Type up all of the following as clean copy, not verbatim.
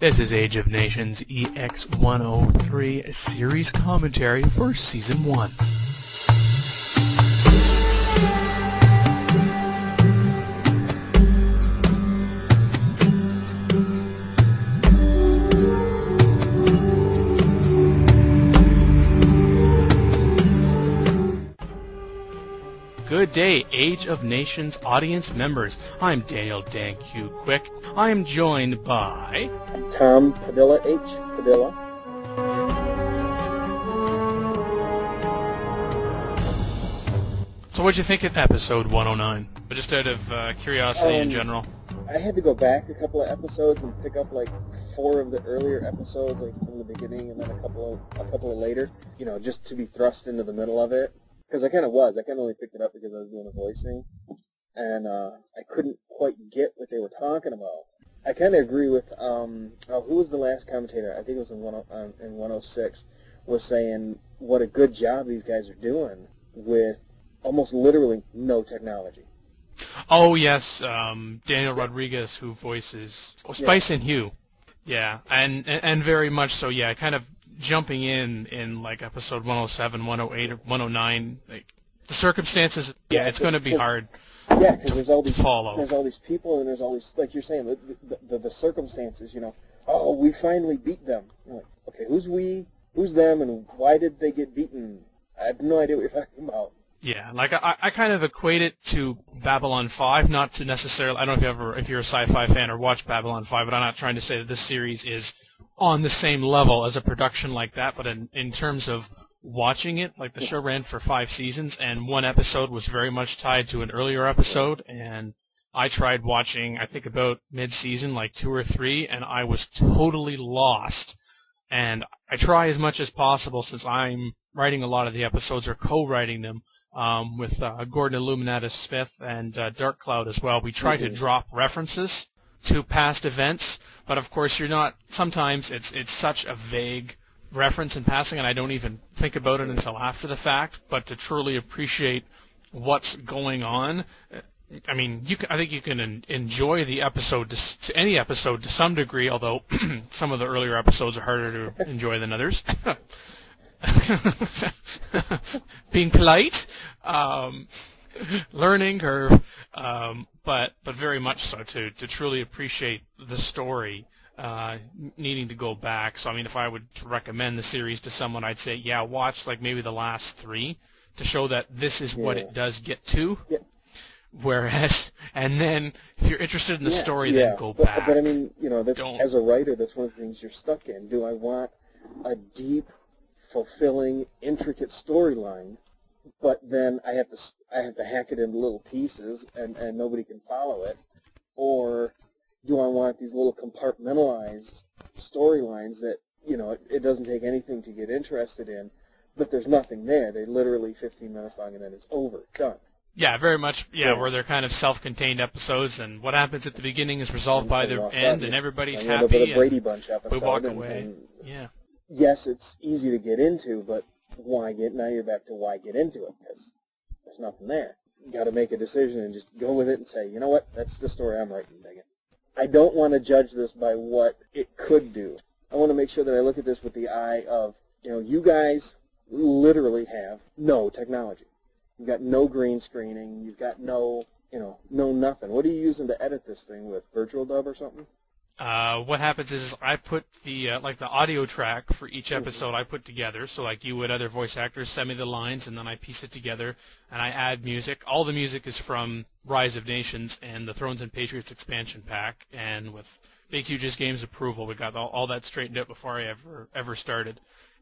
This is Age of Nations Ex103 series commentary for Season 1. Good day, Age of Nations audience members. I'm Daniel DanQ Quick. I am joined by... Tom Padilla, Padilla. So what'd you think of episode 109? Just out of curiosity in general. I had to go back a couple of episodes and pick up like 4 of the earlier episodes, like from the beginning, and then a couple of later, you know, just to be thrust into the middle of it. Because I kind of only picked it up because I was doing the voicing, and I couldn't quite get what they were talking about. I kind of agree with, who was the last commentator? I think it was in 106, was saying what a good job these guys are doing with almost literally no technology. Oh, yes, Daniel Rodriguez, who voices Spice and Hugh. Yeah, and very much so, yeah, kind of jumping in like episode 107, 108, or 109, like the circumstances, it's going to be hard. Yeah, because there's all these follow. There's all these people, and there's all these, like you're saying, the circumstances. You know, oh, we finally beat them. You're like, okay, who's we? Who's them? And why did they get beaten? I have no idea what you're talking about. Yeah, like I kind of equate it to Babylon 5, not to necessarily. I don't know if you're a sci-fi fan or watch Babylon 5, but I'm not trying to say that this series is on the same level as a production like that, but in terms of watching it, like the show ran for 5 seasons, and one episode was very much tied to an earlier episode, and I tried watching, I think about mid-season, like 2 or 3, and I was totally lost. And I try as much as possible, since I'm writing a lot of the episodes, or co-writing them, with Gordon Illuminatus Smith and Dark Cloud as well. We try to drop references to past events, but of course you're not, sometimes it's such a vague reference in passing, and I don't even think about it until after the fact, but to truly appreciate what's going on, I mean, I think you can enjoy the episode, to any episode to some degree, although some of the earlier episodes are harder to enjoy than others. Being polite, learning curve, but very much so to truly appreciate the story, needing to go back. So I mean, if I would recommend the series to someone, I'd say, yeah, watch like maybe the last 3 to show that this is what it does get to. Yeah. Whereas, and then if you're interested in the story, then go back. But I mean, you know, as a writer, that's one of the things you're stuck in. Do I want a deep, fulfilling, intricate storyline, but then I have to hack it into little pieces and nobody can follow it? Or do I want these little compartmentalized storylines that, you know, it doesn't take anything to get interested in, but there's nothing there. They're literally 15 minutes long and then it's over, done. Yeah, very much, where they're kind of self-contained episodes, and what happens at the beginning is resolved by the end, and everybody's happy, the Brady Bunch episode, we walk away. Yes, it's easy to get into, but now you're back to why get into it, because there's nothing there. You got to make a decision and just go with it and say, you know what, that's the story I'm writing, dang it. I don't want to judge this by what it could do. I want to make sure that I look at this with the eye of, you know, you guys literally have no technology. You've got no green screening. You've got no nothing. What are you using to edit this thing with? Virtual Dub or something? What happens is I put the the audio track for each episode I put together. So like you would, other voice actors send me the lines, and then I piece it together, and I add music. All the music is from Rise of Nations and the Thrones and Patriots expansion pack, and with Big Huge's Games approval, we got all that straightened out before I ever started.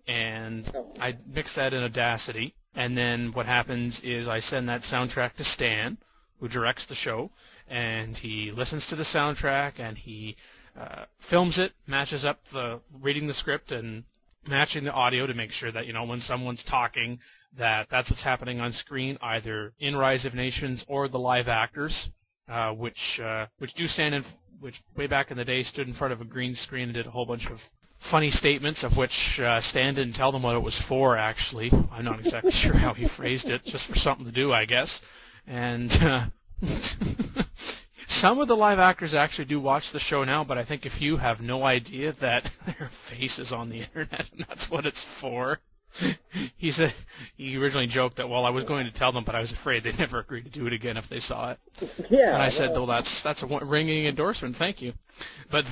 And I mix that in Audacity. And then what happens is I send that soundtrack to Stan, who directs the show, and he listens to the soundtrack, and he films it, matches up reading the script and matching the audio to make sure that, you know, when someone's talking, that's what's happening on screen, either in Rise of Nations or the live actors, which way back in the day stood in front of a green screen and did a whole bunch of funny statements, of which Stan didn't tell them what it was for, actually. I'm not exactly sure how he phrased it, just for something to do, I guess. And Some of the live actors actually do watch the show now, but I think a few have no idea that their face is on the internet, and that's what it's for. He originally joked that, well, I was going to tell them, but I was afraid they'd never agree to do it again if they saw it. Yeah. And I said, well, that's a ringing endorsement, thank you. But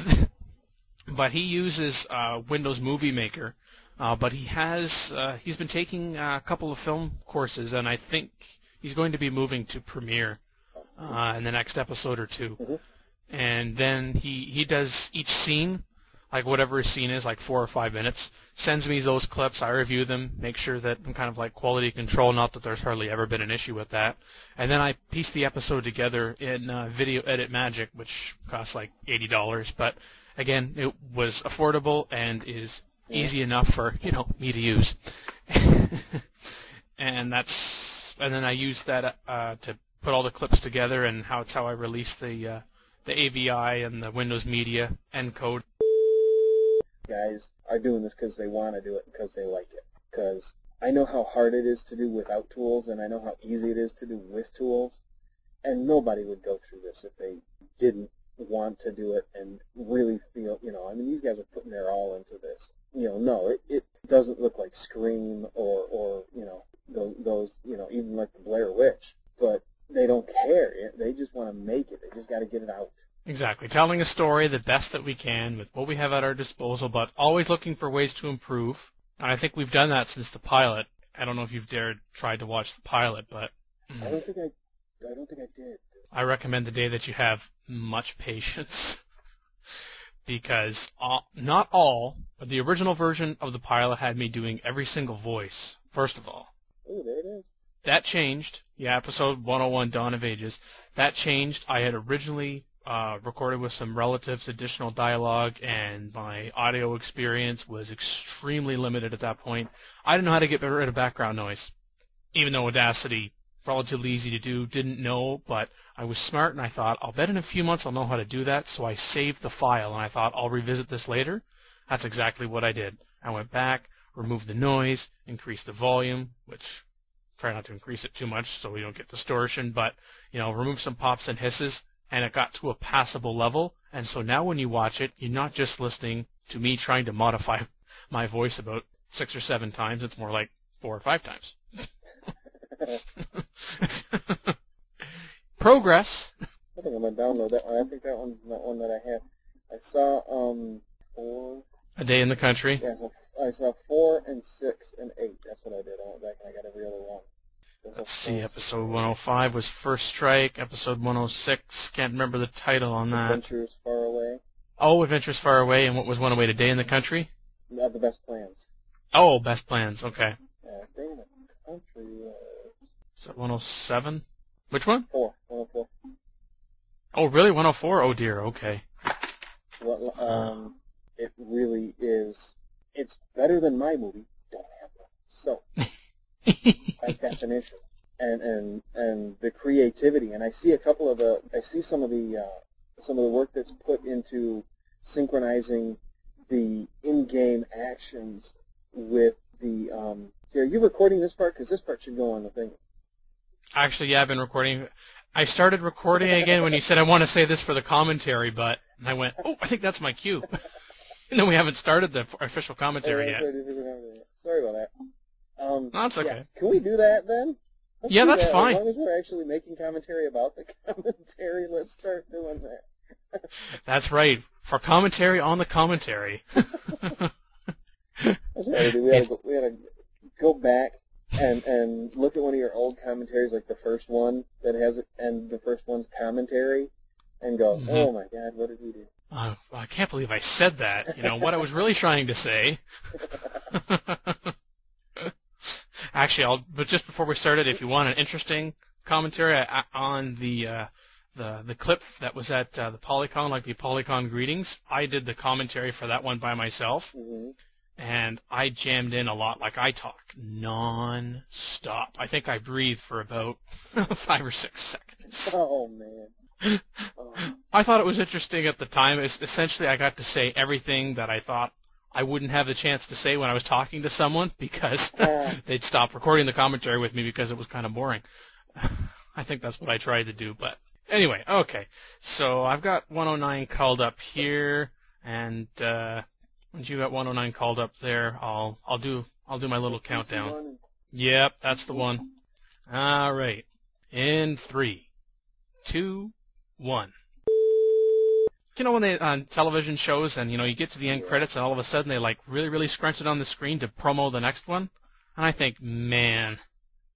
he uses Windows Movie Maker, but he's been taking a couple of film courses, and I think he's going to be moving to Premiere in the next episode or two. Mm-hmm. And then he does each scene, like whatever his scene is, like 4 or 5 minutes, sends me those clips, I review them, make sure that I'm kind of like quality control, not that there's hardly ever been an issue with that. And then I piece the episode together in Video Edit Magic, which costs like $80, but again, it was affordable and is easy enough for, me to use. and then I use that to put all the clips together, and it's how I release the AVI and the Windows Media encode. Guys are doing this because they want to do it, because they like it. Because I know how hard it is to do without tools, and I know how easy it is to do with tools. And nobody would go through this if they didn't want to do it and really feel, these guys are putting their all into this. No, it doesn't look like Scream or those, even like the Blair Witch. But they don't care. They just want to make it. They just got to get it out. Exactly. Telling a story the best that we can with what we have at our disposal, but always looking for ways to improve. And I think we've done that since the pilot. I don't know if you've tried to watch the pilot, but I don't think I did. I recommend the day that you have much patience, because not all, but the original version of the pilot had me doing every single voice, first of all. Oh, there it is. That changed. Yeah, episode 101, Dawn of Ages. That changed. I had originally recorded with some relatives, additional dialogue, and my audio experience was extremely limited at that point. I didn't know how to get rid of background noise, even though Audacity, relatively easy to do, didn't know, but I was smart and I thought, I'll bet in a few months I'll know how to do that, so I saved the file and I thought, I'll revisit this later. That's exactly what I did. I went back, removed the noise, increased the volume, which try not to increase it too much so we don't get distortion, but remove some pops and hisses, and it got to a passable level. And so now when you watch it, you're not just listening to me trying to modify my voice about 6 or 7 times. It's more like 4 or 5 times. Progress. I think I'm going to download that one. I think that one's not one that I have. I saw 4. A Day in the Country. Yeah, I saw 4 and 6 and 8. That's what I did. I went back and I got every other one. Let's see, episode 105 was First Strike. Episode 106, can't remember the title on that. Adventures Far Away. Oh, Adventures Far Away, and what was 108, A Day in the Country? The Best Plans. Oh, Best Plans, okay. Day in the Country was... Is that 107? Which one? 104. Oh, really? 104? Oh, dear, okay. Well, it really is... It's better than my movie. Don't have one. So... by definition, and the creativity, and I see some of the work that's put into synchronizing the in-game actions with the. Are you recording this part? Because this part should go on the thing. Actually, yeah, I've been recording. I started recording again when you said I want to say this for the commentary, but I went, oh, I think that's my cue. And then we haven't started the official commentary yet. Sorry about that. No, that's okay. Yeah. Can we do that then? Yeah, that's fine. As long as we're actually making commentary about the commentary, let's start doing that. That's right. For commentary on the commentary. That's right. We had to go back and look at one of your old commentaries, like the first one that has it, and the first one's commentary, and go, oh my God, what did we do? I can't believe I said that. What I was really trying to say. Actually, but just before we started, if you want an interesting commentary on the clip that was at the Polycon, like the Polycon greetings, I did the commentary for that one by myself, and I jammed in a lot. Like, I talk non-stop. I think I breathed for about 5 or 6 seconds. Oh, man. Oh. I thought it was interesting at the time. Essentially, I got to say everything that I thought I wouldn't have the chance to say when I was talking to someone, because they'd stop recording the commentary with me because it was kind of boring. I think that's what I tried to do, but Anyway, okay. So I've got 109 called up here, and once you got 109 called up there, I'll do my little countdown. Yep, that's the one. All right. In 3, 2, 1. You know when they on television shows and you get to the end credits and all of a sudden they like really scrunch it on the screen to promo the next one? And I think, man,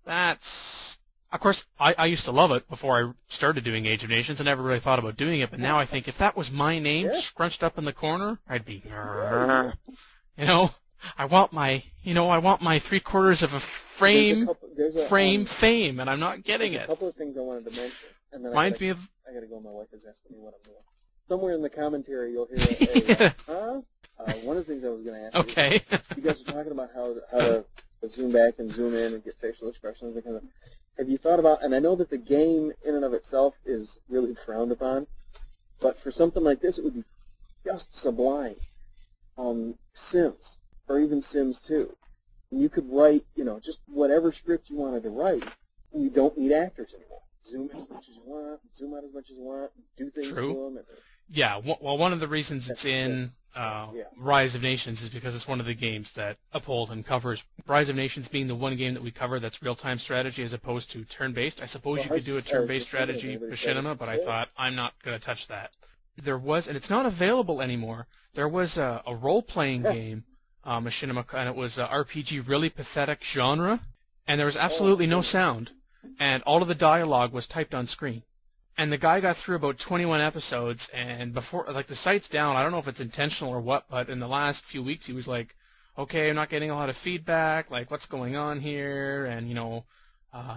that's... Of course, I used to love it before I started doing Age of Nations. I never really thought about doing it, but now I think if that was my name scrunched up in the corner, I'd be... I want my 3/4 of a frame fame, and I'm not getting it. There's a couple of things I wanted to mention. And then Reminds me of... I gotta go, my wife is asking me what I'm doing. Somewhere in the commentary you'll hear one of the things I was going to ask okay. you guys are talking about how to zoom back and zoom in and get facial expressions and kind of... Have you thought about, and I know that the game in and of itself is really frowned upon, but for something like this it would be just sublime. Sims, or even Sims 2. And you could write, just whatever script you wanted to write, and you don't need actors anymore. Zoom in as much as you want, zoom out as much as you want, do things to them. Yeah, well, one of the reasons it's in Rise of Nations is because it's one of the games that Uphold and covers. Rise of Nations being the one game that we cover that's real-time strategy as opposed to turn-based. I suppose you could do a turn-based strategy machinima, but I thought, I'm not going to touch that. There was, and it's not available anymore, there was a role-playing game, machinima, and it was RPG really pathetic genre, and there was absolutely no sound, and all of the dialogue was typed on screen. And the guy got through about 21 episodes, and before, like, the site's down. I don't know if it's intentional or what, but in the last few weeks he was like, okay, I'm not getting a lot of feedback, like, what's going on here, and,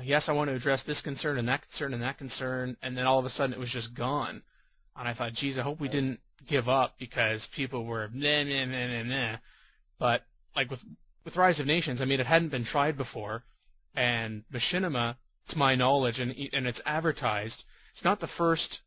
yes, I want to address this concern and that concern and that concern, and then all of a sudden it was just gone. And I thought, geez, I hope we didn't give up because people were meh. But, like, with Rise of Nations, I mean, it hadn't been tried before, and machinima, to my knowledge, and it's advertised, it's not the first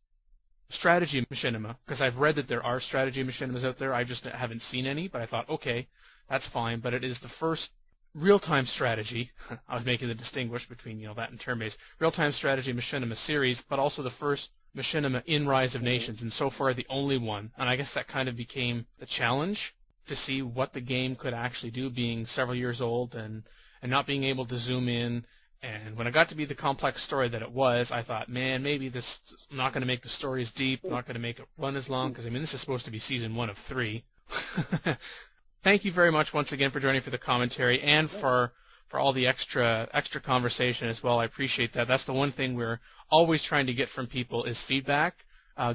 strategy machinima, because I've read that there are strategy machinimas out there. I just haven't seen any, but I thought, okay, that's fine. But it is the first real-time strategy. I was making the distinguish between that and turn-based. Real-time strategy machinima series, but also the first machinima in Rise of Nations, and so far the only one. And I guess that kind of became the challenge to see what the game could actually do, being several years old and not being able to zoom in. And when it got to be the complex story that it was, I thought, man, maybe this I'm not going to make the story as deep, not going to make it run as long, because, I mean, this is supposed to be season 1 of 3. Thank you very much once again for joining for the commentary and for all the extra conversation as well. I appreciate that. That's the one thing we're always trying to get from people is feedback,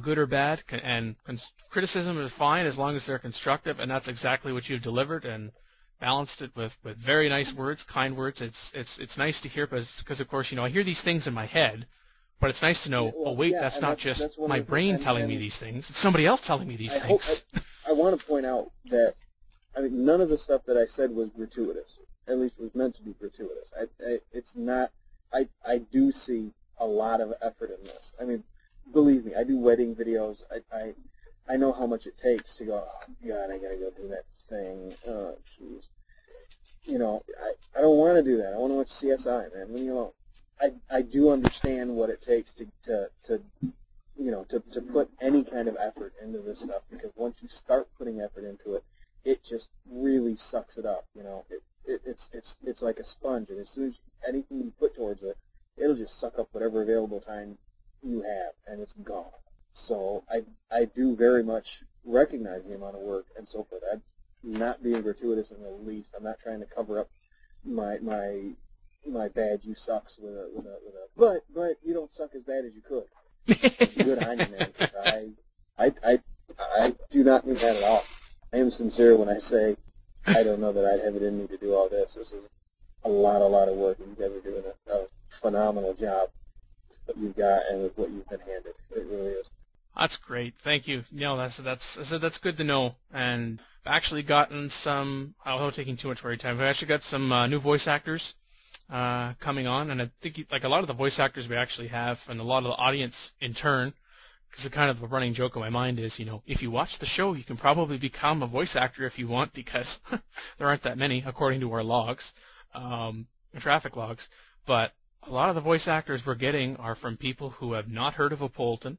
good or bad, and criticism is fine as long as they're constructive, and that's exactly what you've delivered, and balanced it with very nice words, kind words. It's nice to hear because of course I hear these things in my head, but it's nice to know. Oh wait, that's not just my brain telling me these things. It's somebody else telling me these things. I want to point out that none of the stuff that I said was gratuitous. At least was meant to be gratuitous. It's not. I do see a lot of effort in this. I mean, believe me, I do wedding videos. I know how much it takes to go, oh, God, I got to go do that thing. Oh, jeez. I don't want to do that. I want to watch CSI, man. Leave me alone. I do understand what it takes to put any kind of effort into this stuff, because once you start putting effort into it, it just really sucks it up. It's like a sponge, and as soon as anything you put towards it, it'll just suck up whatever available time you have, and it's gone. So I do very much recognize the amount of work and so forth. I'm not being gratuitous in the least. I'm not trying to cover up my bad you sucks with a but you don't suck as bad as you could. Good on you, man. I do not mean that at all. I am sincere when I say I don't know that I'd have it in me to do all this. This is a lot of work, and you guys are doing a phenomenal job. What you've got and with what you've been handed. It really is. That's great. Thank you. That's good to know. And I've actually gotten some, without taking too much of your time, I've actually got some new voice actors coming on, and I think like a lot of the voice actors we actually have, and a lot of the audience in turn, because kind of a running joke in my mind is, if you watch the show, you can probably become a voice actor if you want, because there aren't that many according to our logs, traffic logs. But a lot of the voice actors we're getting are from people who have not heard of Apolton,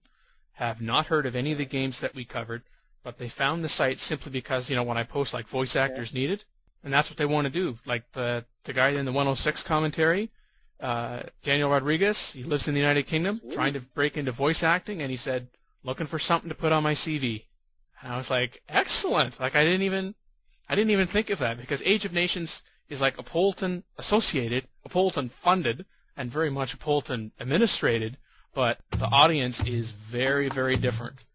have not heard of any of the games that we covered, but they found the site simply because, when I post like voice actors needed, and that's what they want to do. Like the guy in the 106 commentary, Daniel Rodriguez, he lives in the United Kingdom, trying to break into voice acting, and he said, looking for something to put on my CV. And I was like, excellent. Like I didn't even think of that, because Age of Nations is like Apolton associated, Apolton funded, and very much Apolton administrated, but the audience is very, very different.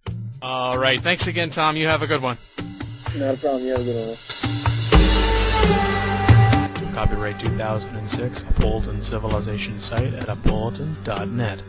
All right. Thanks again, Tom. You have a good one. Not a problem. You have a good one. Copyright 2006, Apolton Civilization site at apolton.net.